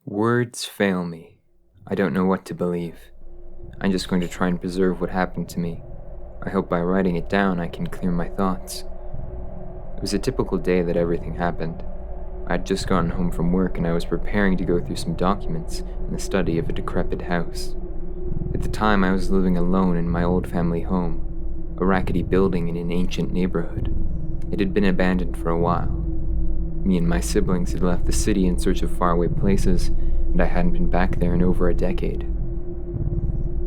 Words fail me. I don't know what to believe. I'm just going to try and preserve what happened to me. I hope by writing it down I can clear my thoughts. It was a typical day that everything happened. I had just gotten home from work and I was preparing to go through some documents in the study of a decrepit house. At the time I was living alone in my old family home, a rackety building in an ancient neighborhood. It had been abandoned for a while. Me and my siblings had left the city in search of faraway places, and I hadn't been back there in over a decade.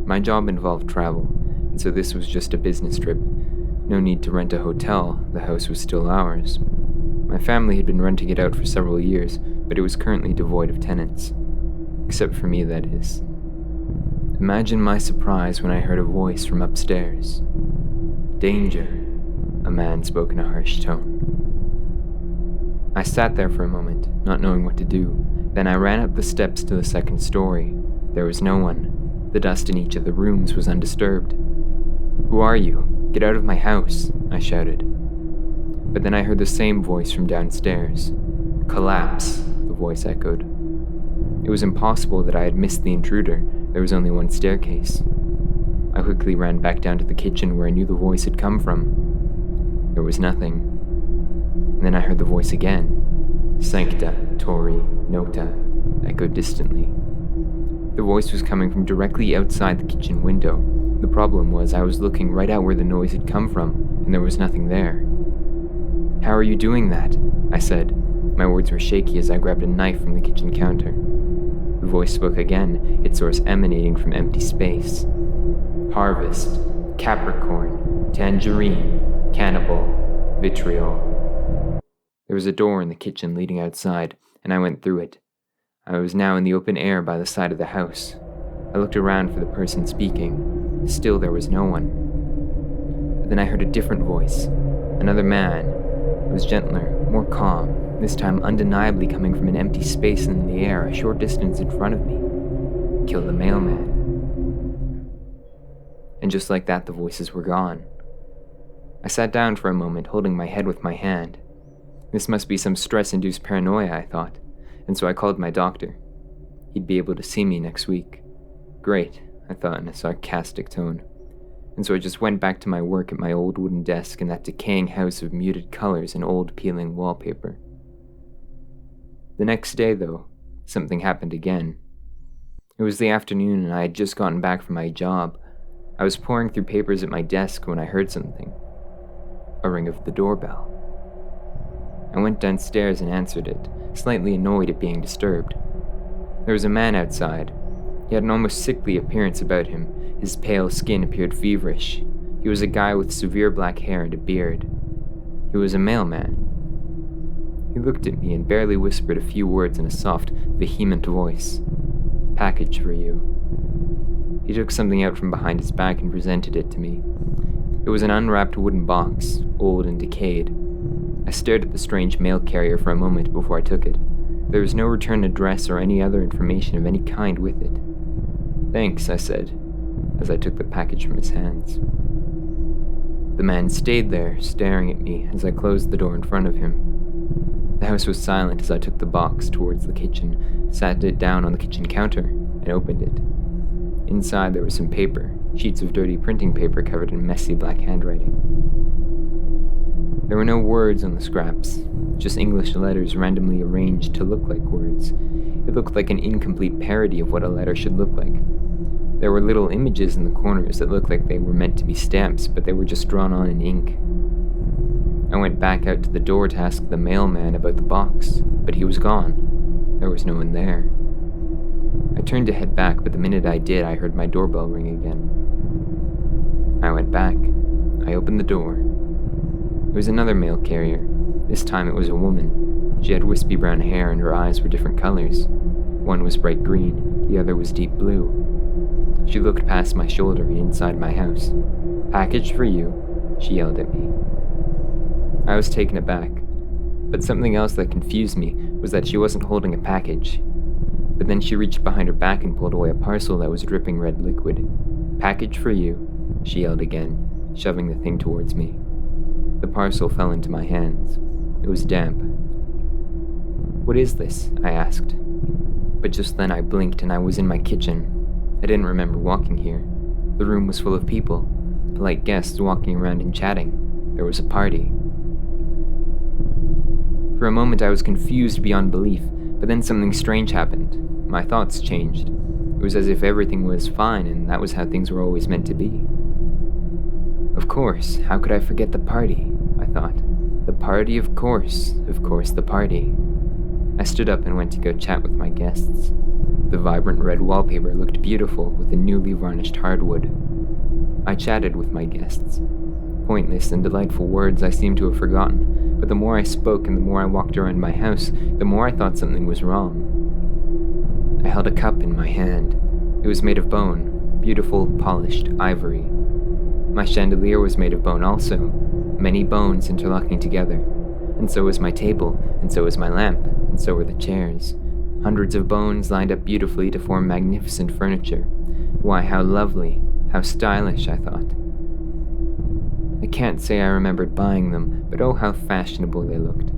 My job involved travel, and so this was just a business trip. No need to rent a hotel, the house was still ours. My family had been renting it out for several years, but it was currently devoid of tenants. Except for me, that is. Imagine my surprise when I heard a voice from upstairs. "Danger," a man spoke in a harsh tone. I sat there for a moment, not knowing what to do. Then I ran up the steps to the second story. There was no one. The dust in each of the rooms was undisturbed. "Who are you? Get out of my house," I shouted. But then I heard the same voice from downstairs. "Collapse," the voice echoed. It was impossible that I had missed the intruder. There was only one staircase. I quickly ran back down to the kitchen where I knew the voice had come from. There was nothing. And then I heard the voice again. "Sancta, Tori, Nota," echoed distantly. The voice was coming from directly outside the kitchen window. The problem was I was looking right out where the noise had come from, and there was nothing there. "How are you doing that?" I said. My words were shaky as I grabbed a knife from the kitchen counter. The voice spoke again, its source emanating from empty space. "Harvest, Capricorn, Tangerine, Cannibal, Vitriol." There was a door in the kitchen leading outside, and I went through it. I was now in the open air by the side of the house. I looked around for the person speaking. Still there was no one. But then I heard a different voice. Another man. It was gentler, more calm, this time undeniably coming from an empty space in the air a short distance in front of me. "Kill the mailman." And just like that, the voices were gone. I sat down for a moment, holding my head with my hand. This must be some stress-induced paranoia, I thought, and so I called my doctor. He'd be able to see me next week. Great, I thought in a sarcastic tone. And so I just went back to my work at my old wooden desk in that decaying house of muted colors and old peeling wallpaper. The next day, though, something happened again. It was the afternoon and I had just gotten back from my job. I was poring through papers at my desk when I heard something. A ring of the doorbell. I went downstairs and answered it, slightly annoyed at being disturbed. There was a man outside. He had an almost sickly appearance about him. His pale skin appeared feverish. He was a guy with severe black hair and a beard. He was a mailman. He looked at me and barely whispered a few words in a soft, vehement voice. "Package for you." He took something out from behind his back and presented it to me. It was an unwrapped wooden box, old and decayed. I stared at the strange mail carrier for a moment before I took it. There was no return address or any other information of any kind with it. "Thanks," I said, as I took the package from his hands. The man stayed there, staring at me as I closed the door in front of him. The house was silent as I took the box towards the kitchen, sat it down on the kitchen counter, and opened it. Inside there was some paper, sheets of dirty printing paper covered in messy black handwriting. There were no words on the scraps, just English letters randomly arranged to look like words. It looked like an incomplete parody of what a letter should look like. There were little images in the corners that looked like they were meant to be stamps, but they were just drawn on in ink. I went back out to the door to ask the mailman about the box, but he was gone. There was no one there. I turned to head back, but the minute I did, I heard my doorbell ring again. I went back. I opened the door. It was another mail carrier. This time it was a woman. She had wispy brown hair and her eyes were different colors. One was bright green, the other was deep blue. She looked past my shoulder and inside my house. "Package for you," she yelled at me. I was taken aback, but something else that confused me was that she wasn't holding a package. But then she reached behind her back and pulled away a parcel that was dripping red liquid. "Package for you," she yelled again, shoving the thing towards me. The parcel fell into my hands. It was damp. "What is this?" I asked. But just then I blinked and I was in my kitchen. I didn't remember walking here. The room was full of people, polite guests walking around and chatting. There was a party. For a moment I was confused beyond belief, but then something strange happened. My thoughts changed. It was as if everything was fine and that was how things were always meant to be. Of course, how could I forget the party? I thought. The party, of course, the party. I stood up and went to go chat with my guests. The vibrant red wallpaper looked beautiful with the newly varnished hardwood. I chatted with my guests. Pointless and delightful words I seemed to have forgotten, but the more I spoke and the more I walked around my house, the more I thought something was wrong. I held a cup in my hand. It was made of bone, beautiful, polished ivory. My chandelier was made of bone also, many bones interlocking together, and so was my table, and so was my lamp, and so were the chairs. Hundreds of bones lined up beautifully to form magnificent furniture. Why, how lovely, how stylish, I thought. I can't say I remembered buying them, but oh how fashionable they looked.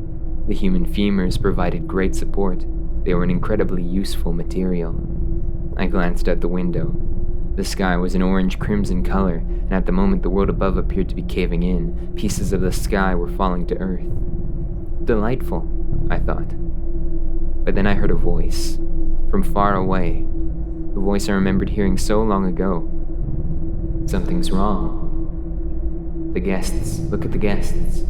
The human femurs provided great support. They were an incredibly useful material. I glanced out the window. The sky was an orange-crimson color, and at the moment the world above appeared to be caving in. Pieces of the sky were falling to earth. Delightful, I thought. But then I heard a voice, from far away, a voice I remembered hearing so long ago. Something's wrong. The guests, look at the guests.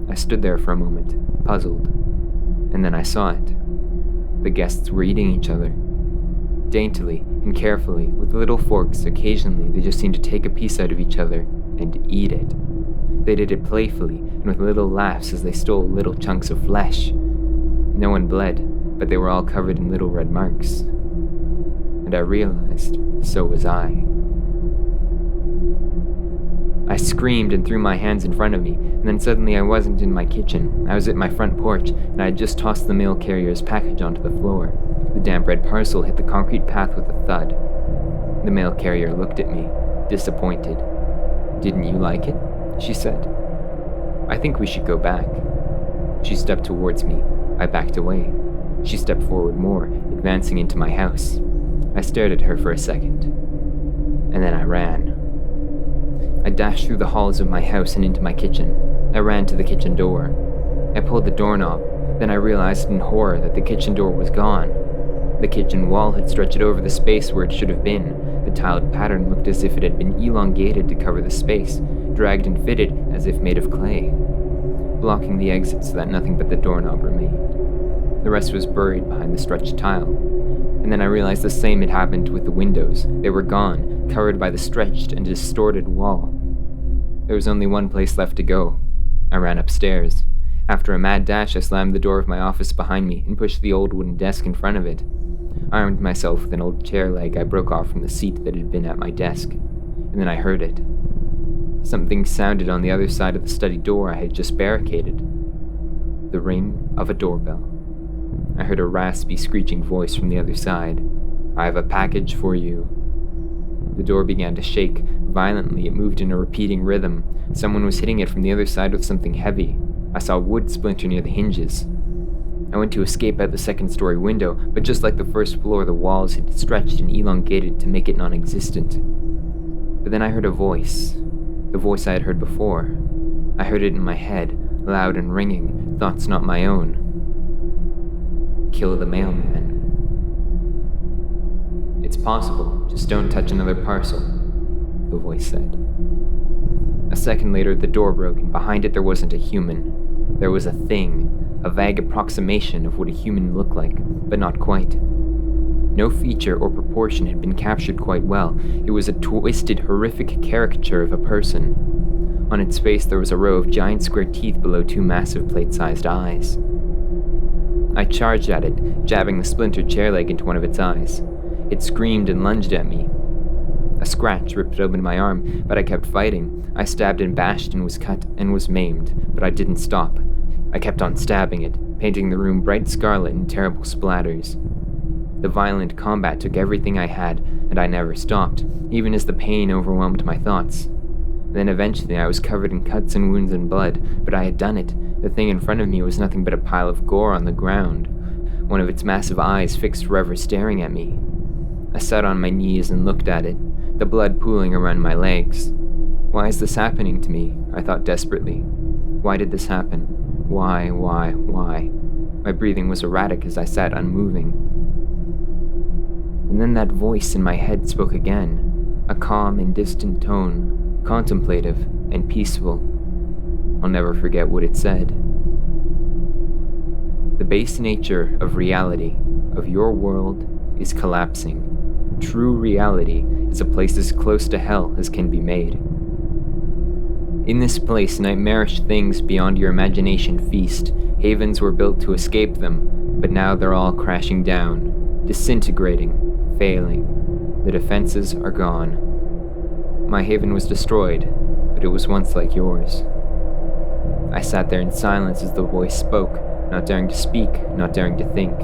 I stood there for a moment, puzzled, and then I saw it. The guests were eating each other. Daintily and carefully, with little forks. Occasionally they just seemed to take a piece out of each other and eat it. They did it playfully and with little laughs as they stole little chunks of flesh. No one bled, but they were all covered in little red marks. And I realized, so was I. I screamed and threw my hands in front of me, and then suddenly I wasn't in my kitchen. I was at my front porch, and I had just tossed the mail carrier's package onto the floor. The damp red parcel hit the concrete path with a thud. The mail carrier looked at me, disappointed. "Didn't you like it?" she said. "I think we should go back." She stepped towards me. I backed away. She stepped forward more, advancing into my house. I stared at her for a second, and then I ran. I dashed through the halls of my house and into my kitchen. I ran to the kitchen door. I pulled the doorknob, then I realized in horror that the kitchen door was gone. The kitchen wall had stretched over the space where it should have been. The tiled pattern looked as if it had been elongated to cover the space, dragged and fitted as if made of clay, blocking the exit so that nothing but the doorknob remained. The rest was buried behind the stretched tile. And then I realized the same had happened with the windows. They were gone, covered by the stretched and distorted wall. There was only one place left to go. I ran upstairs. After a mad dash, I slammed the door of my office behind me and pushed the old wooden desk in front of it. I armed myself with an old chair leg I broke off from the seat that had been at my desk. And then I heard it. Something sounded on the other side of the study door I had just barricaded. The ring of a doorbell. I heard a raspy, screeching voice from the other side. "I have a package for you." The door began to shake. Violently, it moved in a repeating rhythm. Someone was hitting it from the other side with something heavy. I saw wood splinter near the hinges. I went to escape out the second-story window, but just like the first floor, the walls had stretched and elongated to make it non-existent. But then I heard a voice. The voice I had heard before. I heard it in my head, loud and ringing, thoughts not my own. "Kill the mailman." "It's possible, just don't touch another parcel," the voice said. A second later, the door broke, and behind it there wasn't a human. There was a thing, a vague approximation of what a human looked like, but not quite. No feature or proportion had been captured quite well. It was a twisted, horrific caricature of a person. On its face there was a row of giant square teeth below two massive plate-sized eyes. I charged at it, jabbing the splintered chair leg into one of its eyes. It screamed and lunged at me. A scratch ripped open my arm, but I kept fighting. I stabbed and bashed and was cut and was maimed, but I didn't stop. I kept on stabbing it, painting the room bright scarlet in terrible splatters. The violent combat took everything I had, and I never stopped, even as the pain overwhelmed my thoughts. Then eventually I was covered in cuts and wounds and blood, but I had done it. The thing in front of me was nothing but a pile of gore on the ground. one of its massive eyes fixed forever staring at me. I sat on my knees and looked at it, the blood pooling around my legs. Why is this happening to me? I thought desperately. Why did this happen? Why? My breathing was erratic as I sat unmoving. And then that voice in my head spoke again, a calm and distant tone, contemplative and peaceful. I'll never forget what it said. The base nature of reality, of your world, is collapsing. True reality is a place as close to hell as can be made. In this place, nightmarish things beyond your imagination feast. Havens were built to escape them, but now they're all crashing down, disintegrating, failing. The defenses are gone. My haven was destroyed, but it was once like yours. I sat there in silence as the voice spoke, not daring to speak, not daring to think.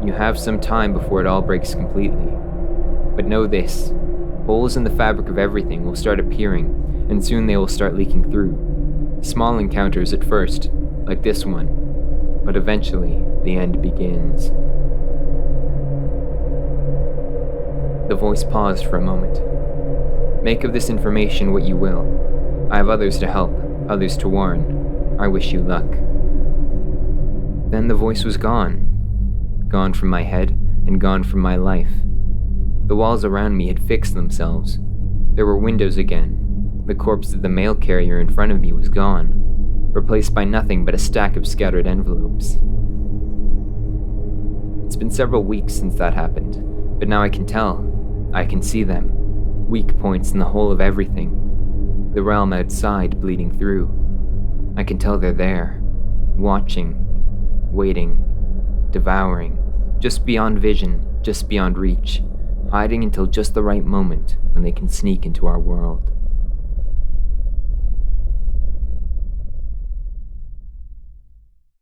You have some time before it all breaks completely. But know this, holes in the fabric of everything will start appearing, and soon they will start leaking through. Small encounters at first, like this one, but eventually the end begins. The voice paused for a moment. Make of this information what you will. I have others to help, others to warn. I wish you luck. Then the voice was gone. Gone from my head, and gone from my life. The walls around me had fixed themselves. There were windows again. The corpse of the mail carrier in front of me was gone, replaced by nothing but a stack of scattered envelopes. It's been several weeks since that happened, but now I can tell. I can see them. Weak points in the whole of everything. The realm outside bleeding through. I can tell they're there, watching, waiting, devouring, just beyond vision, just beyond reach, hiding until just the right moment when they can sneak into our world.